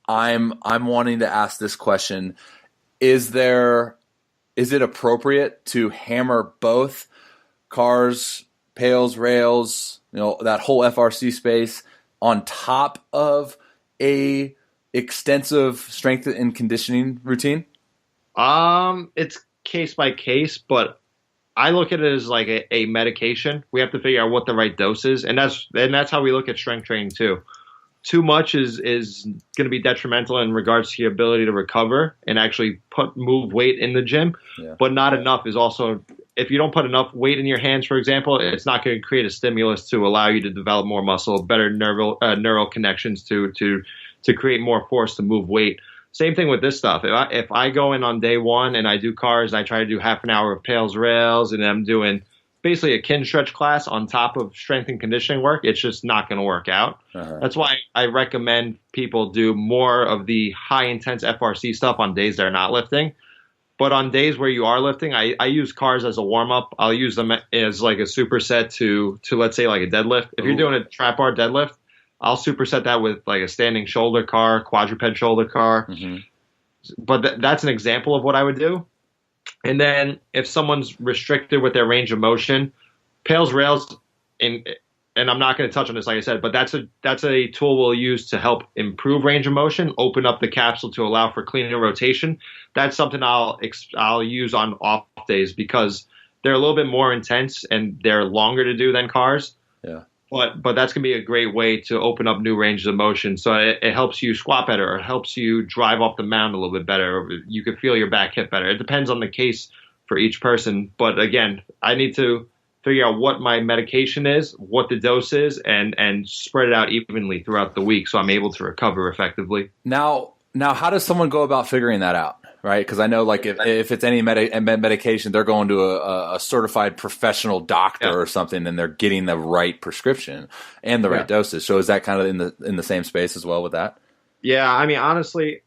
I'm wanting to ask this question. Is there is it appropriate to hammer both cars, pails, rails, that whole FRC space on top of a extensive strength and conditioning routine? It's case by case, but I look at it as like a medication. We have to figure out what the right dose is, and that's how we look at strength training too. Too much is going to be detrimental in regards to your ability to recover and actually move weight in the gym, but not enough is also, if you don't put enough weight in your hands, for example, it's not going to create a stimulus to allow you to develop more muscle, better neural connections to create more force to move weight. Same thing with this stuff. If I go in on day one and I do cars, I try to do half an hour of pails, rails, and I'm doing basically a Kinstretch class on top of strength and conditioning work, it's just not going to work out. That's why I recommend people do more of the high intense FRC stuff on days they're not lifting. But on days where you are lifting, I use cars as a warm up. I'll use them as like a superset to let's say like a deadlift. If you're doing a trap bar deadlift, I'll superset that with like a standing shoulder car, quadruped shoulder car. But that's an example of what I would do. And then if someone's restricted with their range of motion, pails, rails, and I'm not going to touch on this, like I said, but that's a tool we'll use to help improve range of motion, open up the capsule to allow for cleaner rotation. That's something I'll use on off days because they're a little bit more intense and they're longer to do than cars. Yeah. But that's going to be a great way to open up new ranges of motion. So it helps you squat better, or it helps you drive off the mound a little bit better. Or you can feel your back hip better. It depends on the case for each person. But again, I need to figure out what my medication is, what the dose is, and spread it out evenly throughout the week so I'm able to recover effectively. Now, how does someone go about figuring that out? Right, because I know, like, if it's any medication, they're going to a certified professional doctor or something, and they're getting the right prescription and the right dosage. So is that kind of in the same space as well with that? Yeah, I mean, honestly,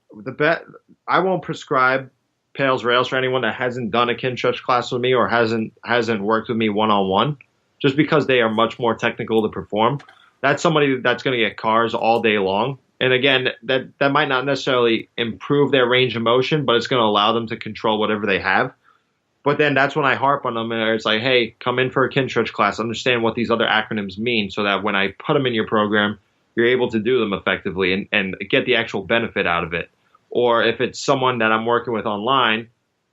I won't prescribe pails, rails for anyone that hasn't done a Kinstretch class with me or hasn't worked with me one-on-one, just because they are much more technical to perform. That's somebody that's going to get cars all day long. And again, that might not necessarily improve their range of motion, but it's going to allow them to control whatever they have. But then that's when I harp on them, and it's like, hey, come in for a Kinstretch class, understand what these other acronyms mean, so that when I put them in your program, you're able to do them effectively and get the actual benefit out of it. Or if it's someone that I'm working with online,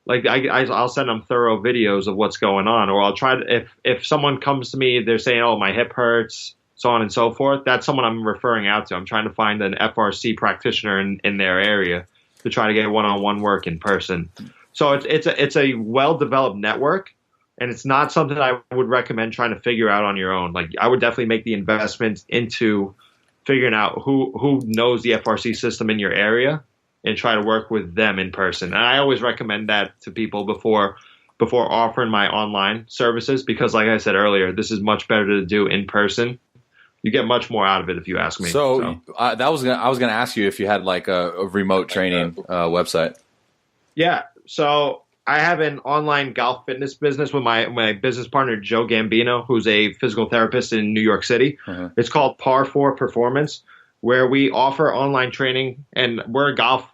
like I'll send them thorough videos of what's going on. Or I'll try to, if someone comes to me, they're saying, oh, my hip hurts, so on and so forth, that's someone I'm referring out to. I'm trying to find an FRC practitioner in their area to try to get one-on-one work in person. So it's a well-developed network, and it's not something I would recommend trying to figure out on your own. Like, I would definitely make the investment into figuring out who knows the FRC system in your area and try to work with them in person. And I always recommend that to people before offering my online services, because like I said earlier, this is much better to do in person. You get much more out of it if you ask me. So I was gonna ask you if you had like a remote training website. Yeah. So I have an online golf fitness business with my business partner, Joe Gambino, who's a physical therapist in New York City. It's called Par4 Performance, where we offer online training, and we're a golf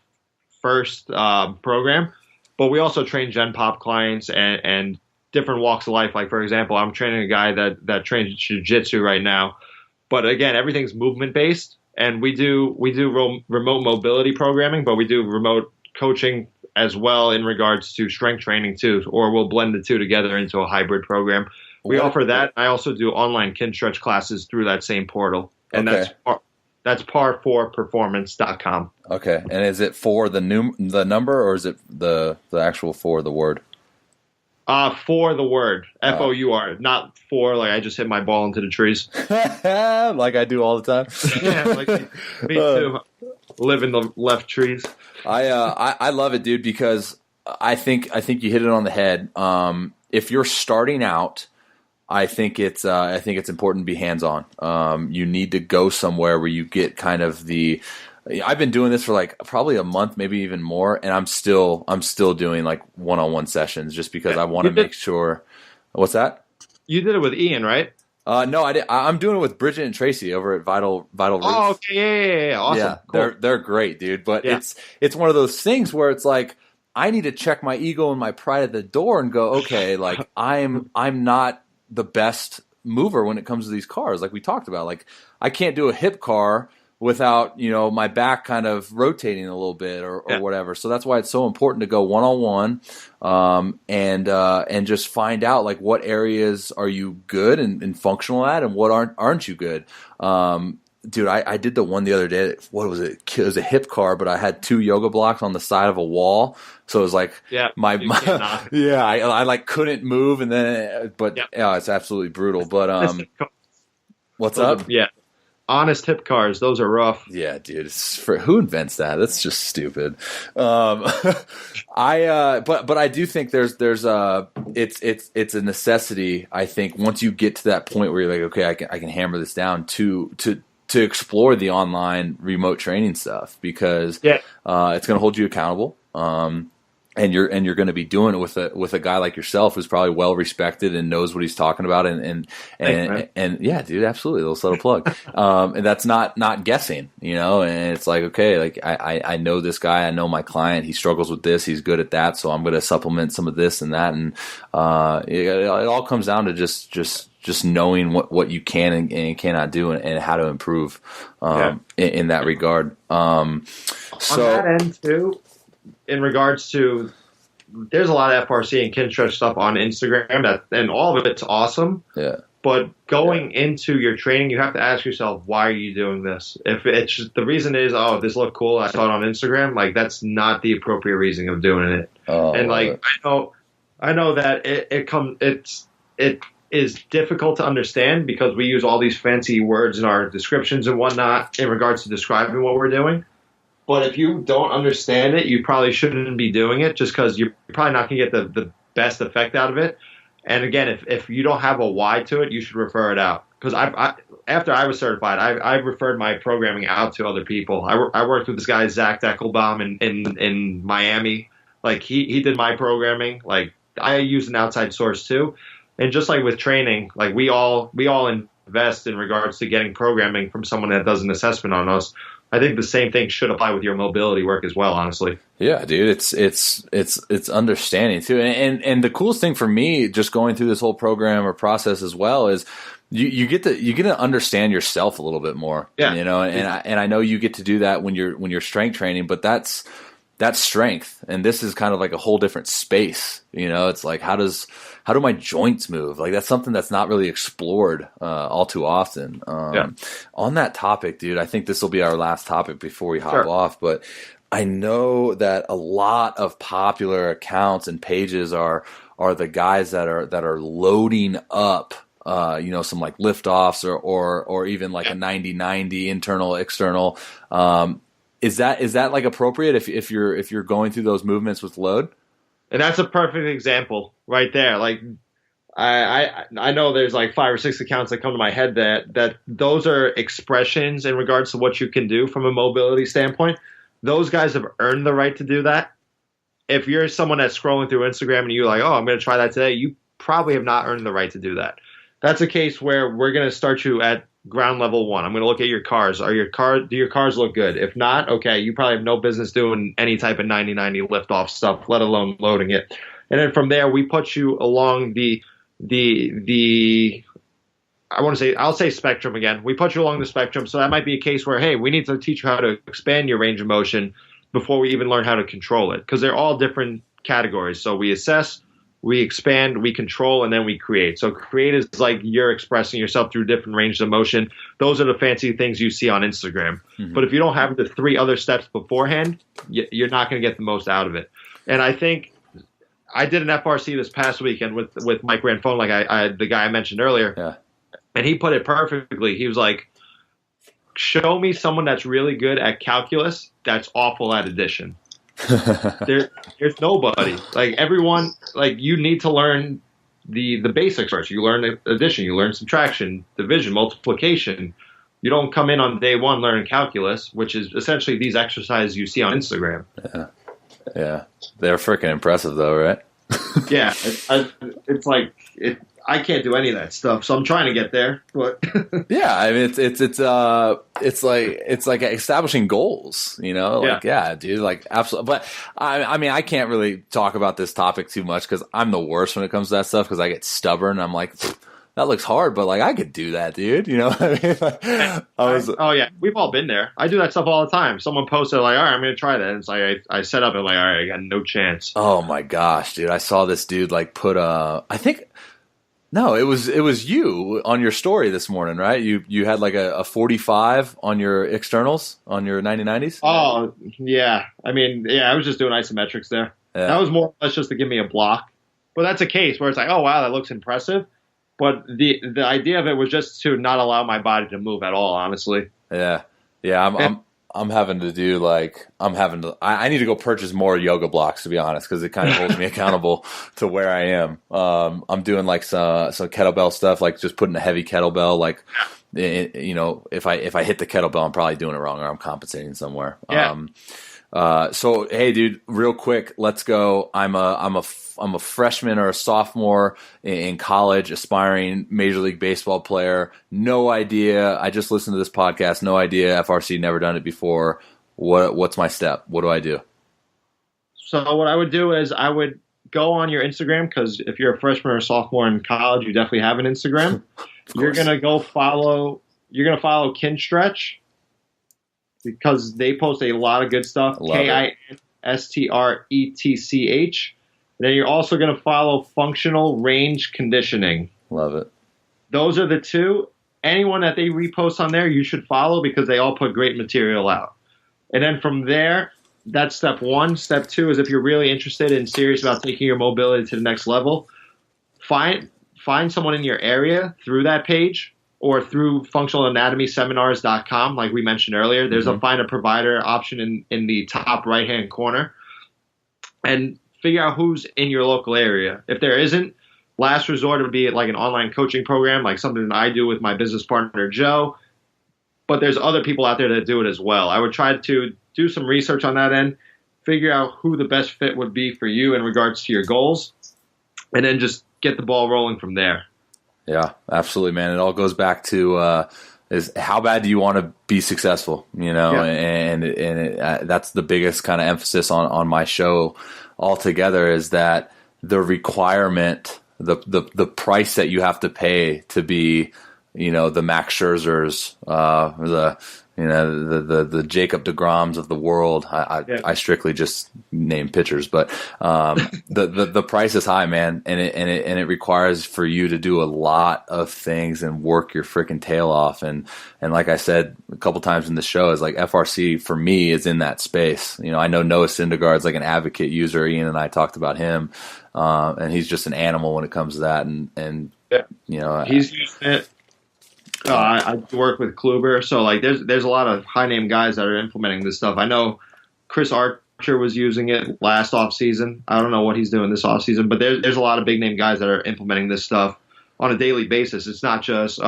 first program, but we also train Gen Pop clients and different walks of life. Like, for example, I'm training a guy that trains jiu-jitsu right now. But again, everything's movement based, and we do remote mobility programming, but we do remote coaching as well in regards to strength training too, or we'll blend the two together into a hybrid program. We offer that. I also do online Kinstretch classes through that same portal, and that's par4performance.com. Okay, and is it for the number, or is it the actual for the word? For the word, FOUR, not for like I just hit my ball into the trees, like I do all the time. Yeah, like me too. Live in the left trees. I love it, dude, because I think you hit it on the head. If you're starting out, I think it's important to be hands on. You need to go somewhere where you get kind of the. I've been doing this for like probably a month, maybe even more, and I'm still doing like one-on-one sessions just because I want to make sure. What's that? You did it with Ian, right? No, I did. I'm doing it with Bridget and Tracy over at Vital Roots. Oh, okay, yeah, awesome. Yeah, cool. They're great, dude. But it's one of those things where it's like I need to check my ego and my pride at the door and go, okay, like I'm not the best mover when it comes to these cars, like we talked about. Like I can't do a hip car without, my back kind of rotating a little bit or whatever. So that's why it's so important to go one-on-one and just find out like what areas are you good and functional at and what aren't you good. Dude, I did the one the other day. What was it? It was a hip car, but I had 2 yoga blocks on the side of a wall. So it was like I like couldn't move, and then it's absolutely brutal. But what's up? Yeah, honest hip cars. Those are rough. Yeah, dude. Who invents that? That's just stupid. But I do think it's a necessity. I think once you get to that point where you're like, okay, I can hammer this down to explore the online remote training stuff, because it's going to hold you accountable. And you're going to be doing it with a guy like yourself who's probably well respected and knows what he's talking about. And yeah, dude, absolutely. Little subtle plug. And that's not guessing, and it's like, okay, like I know this guy, I know my client, he struggles with this, he's good at that. So I'm going to supplement some of this and that. And, it all comes down to just knowing what you can and cannot do and how to improve, in that regard. On that end too, in regards to, there's a lot of FRC and Kinstretch stuff on Instagram and all of it's awesome. Yeah. But going into your training, you have to ask yourself, why are you doing this? If it's just, the reason is, this looked cool, I saw it on Instagram, like that's not the appropriate reason of doing it. And like, I know that it is difficult to understand because we use all these fancy words in our descriptions and whatnot in regards to describing what we're doing. But if you don't understand it, you probably shouldn't be doing it, just because you're probably not going to get the best effect out of it. And again, if you don't have a why to it, you should refer it out. Because after I was certified, I referred my programming out to other people. I worked with this guy, Zach Deckelbaum, in Miami. Like he did my programming. Like I used an outside source too. And just like with training, like we all invest in regards to getting programming from someone that does an assessment on us. I think the same thing should apply with your mobility work as well, honestly. Yeah, dude, it's understanding too. And the coolest thing for me, just going through this whole program or process as well, is you get to understand yourself a little bit more. Yeah. And I know you get to do that when you're strength training, but that's strength, and this is kind of like a whole different space. It's like, how do my joints move? Like that's something that's not really explored all too often. On that topic, dude, I think this will be our last topic before we hop off. But I know that a lot of popular accounts and pages are the guys that are loading up. Some like lift offs or even like a 90-90 internal external. Is that like appropriate if you're going through those movements with load? And that's a perfect example right there. Like I know there's like 5 or 6 accounts that come to my head that those are expressions in regards to what you can do from a mobility standpoint. Those guys have earned the right to do that. If you're someone that's scrolling through Instagram and you're like, I'm going to try that today, you probably have not earned the right to do that. That's a case where we're going to start you at ground level 1. I'm going to look at your cars. Do your cars look good? If not, okay, you probably have no business doing any type of 90-90 lift off stuff, let alone loading it. And then from there, we put you along I'll say spectrum again. We put you along the spectrum. So that might be a case where, hey, we need to teach you how to expand your range of motion before we even learn how to control it, because they're all different categories. So we assess, we expand, we control, and then we create. So create is like you're expressing yourself through different ranges of motion. Those are the fancy things you see on Instagram. Mm-hmm. But if you don't have the 3 other steps beforehand, you're not going to get the most out of it. And I think I did an FRC this past weekend with Mike Ranfone, like the guy I mentioned earlier. Yeah. And he put it perfectly. He was like, show me someone that's really good at calculus that's awful at addition. There's nobody. Like everyone, like you need to learn the basics first. You learn addition, you learn subtraction, division, multiplication. You don't come in on day 1 learning calculus, which is essentially these exercises you see on Instagram. Yeah, they're freaking impressive though, right? Yeah, it's like I can't do any of that stuff, so I'm trying to get there. But yeah, I mean, it's like establishing goals, like, yeah, dude, like absolutely. But I mean, I can't really talk about this topic too much because I'm the worst when it comes to that stuff because I get stubborn. I'm like, that looks hard, but like I could do that, dude. You know what I mean? Like, oh yeah, we've all been there. I do that stuff all the time. Someone posted like, all right, I'm going to try that. And it's like I set up and like, all right, I got no chance. Oh my gosh, dude! I saw this dude like put I think. No, it was you on your story this morning, right? You had like a 45 on your externals on your 90/90s. Oh yeah, I mean, yeah, I was just doing isometrics there. Yeah. That was more or less just to give me a block. But that's a case where it's like, oh wow, that looks impressive. But the idea of it was just to not allow my body to move at all, honestly. Yeah, I'm having to do like I need to go purchase more yoga blocks, to be honest, because it kind of holds me accountable to where I am. I'm doing like some kettlebell stuff, like just putting a heavy kettlebell. Like, if I hit the kettlebell, I'm probably doing it wrong or I'm compensating somewhere. Yeah. So hey, dude, real quick, let's go. I'm a freshman or a sophomore in college, aspiring Major League Baseball player. No idea. I just listened to this podcast. No idea. FRC, never done it before. What's my step? What do I do? So what I would do is I would go on your Instagram, because if you're a freshman or a sophomore in college, you definitely have an Instagram. You're gonna follow Kinstretch, because they post a lot of good stuff. KINSTRETCH. And then you're also going to follow Functional Range Conditioning. Love it. Those are the two. Anyone that they repost on there, you should follow, because they all put great material out. And then from there, that's step one. Step two is, if you're really interested and serious about taking your mobility to the next level, find someone in your area through that page or through functionalanatomyseminars.com, like we mentioned earlier. There's a find a provider option in the top right-hand corner. And figure out who's in your local area. If there isn't, last resort would be like an online coaching program, like something that I do with my business partner, Joe. But there's other people out there that do it as well. I would try to do some research on that end, figure out who the best fit would be for you in regards to your goals, and then just get the ball rolling from there. Yeah, absolutely, man. It all goes back to is how bad do you want to be successful, and that's the biggest kind of emphasis on my show altogether, is that the requirement, the price that you have to pay to be, the Max Scherzers, the Jacob deGroms of the world. I strictly just name pitchers, but the price is high, man, and it requires for you to do a lot of things and work your freaking tail off. And like I said a couple times in the show, is like FRC for me is in that space. I know Noah Syndergaard's like an advocate user. Ian and I talked about him, and he's just an animal when it comes to that. And he's using it. I work with Kluber, so like there's a lot of high name guys that are implementing this stuff. I know Chris Archer was using it last off season. I don't know what he's doing this off season, but there's a lot of big name guys that are implementing this stuff on a daily basis. It's not just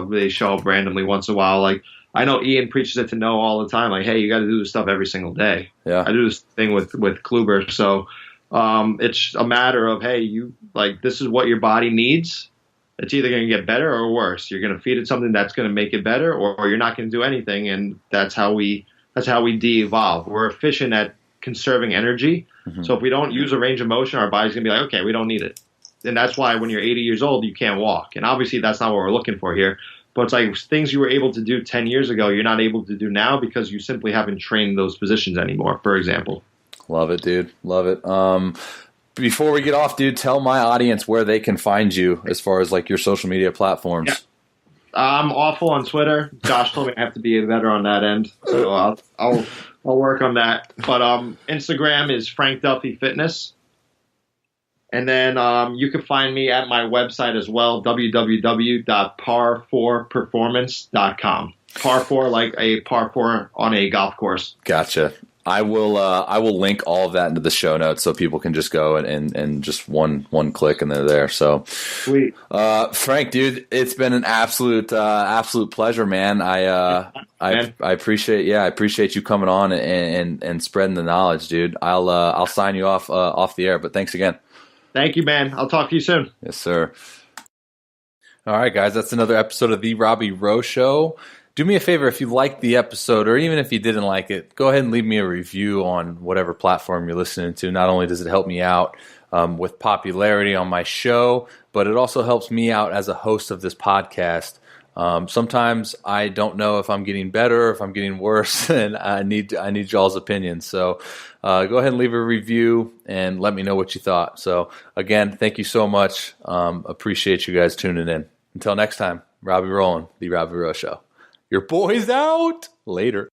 they show up randomly once in a while. Like I know Ian preaches it to Noah all the time. Like, hey, you got to do this stuff every single day. Yeah, I do this thing with Kluber, so it's a matter of, hey, you like, this is what your body needs. It's either going to get better or worse. You're going to feed it something that's going to make it better, or you're not going to do anything. And that's how we de-evolve. We're efficient at conserving energy. Mm-hmm. So if we don't use a range of motion, our body's going to be like, okay, we don't need it. And that's why when you're 80 years old, you can't walk. And obviously that's not what we're looking for here. But it's like things you were able to do 10 years ago, you're not able to do now because you simply haven't trained those positions anymore, for example. Love it, dude. Love it. Before we get off, dude, tell my audience where they can find you as far as like your social media platforms. Yeah. I'm awful on Twitter. Josh told me I have to be better on that end, so I'll work on that. But Instagram is Frank Duffy Fitness, and then you can find me at my website as well, www.par4performance.com. Par 4 like a par 4 on a golf course. Gotcha. I will link all of that into the show notes so people can just go and just one click and they're there. So sweet. Frank, dude, it's been an absolute pleasure, man. I appreciate you coming on and spreading the knowledge, dude. I'll sign you off the air, but thanks again. Thank you, man. I'll talk to you soon. Yes, sir. All right, guys, that's another episode of The Robby Row Show. Do me a favor, if you liked the episode, or even if you didn't like it, go ahead and leave me a review on whatever platform you're listening to. Not only does it help me out with popularity on my show, but it also helps me out as a host of this podcast. Sometimes I don't know if I'm getting better, if I'm getting worse, and I need y'all's opinions. So go ahead and leave a review and let me know what you thought. So again, thank you so much. Appreciate you guys tuning in. Until next time, Robby Rowan, The Robby Row Show. Your boy's out. Later.